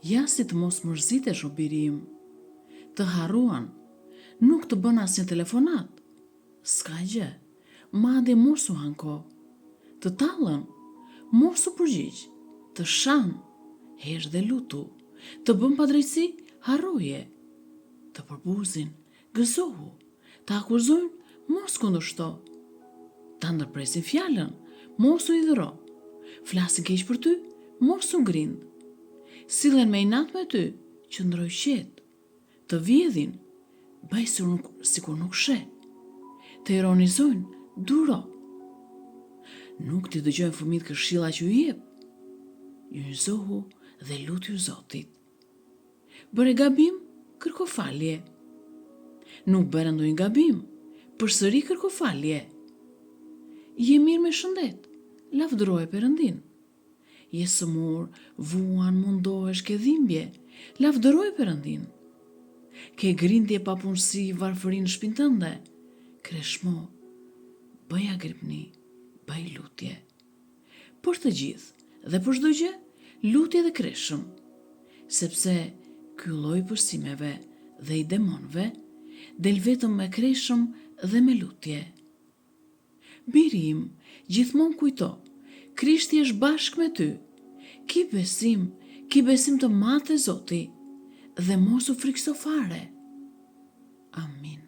Ja si të mos mërzitesh o biri im, të harruan, nuk të bën asnjë telefonat, s'ka gjë, madje mos u hanko, të tallën, mos u përgjigj, të shan, hesh dhe lutu, të bën padrejtësi, harroje, të përbuzin, gëzohu, të akuzojnë, mos kundërshto, ta ndërpresin fjalën, mos u idhëro, flasin keq për ty, mos u ngrind, sillen me inat me ty, qëndroj qetë, të vjedhin, bëj sikur nuk she, të ironizojnë, duro. Nuk t'i dëgjojnë fëmijët këshilla që ju jep, ju njohu dhe lutju Zotit. Bëre gabim, kërko falje. Nuk bëre ndonjë gabim, përsëri kërko falje. Je mirë me shëndet, lavdëroje Perëndin. Je sëmur, vuan, mundohesh, ke dhimbje, lavdëroje Perëndin. Ke grindje, papunësi, varfëri në shtëpinë tënde, kreshmo, bëj agripni, bëj lutje. Për të gjithë dhe për çdo gjë, lutje dhe kreshëm, sepse ky lloj përsimeve dhe i demonëve del vetëm me kreshëm dhe me lutje. Biri im, gjithmonë kujto, Krishti është bashkë me ty. Ki besim të madh te Zoti dhe mos u frikso fare. Amin.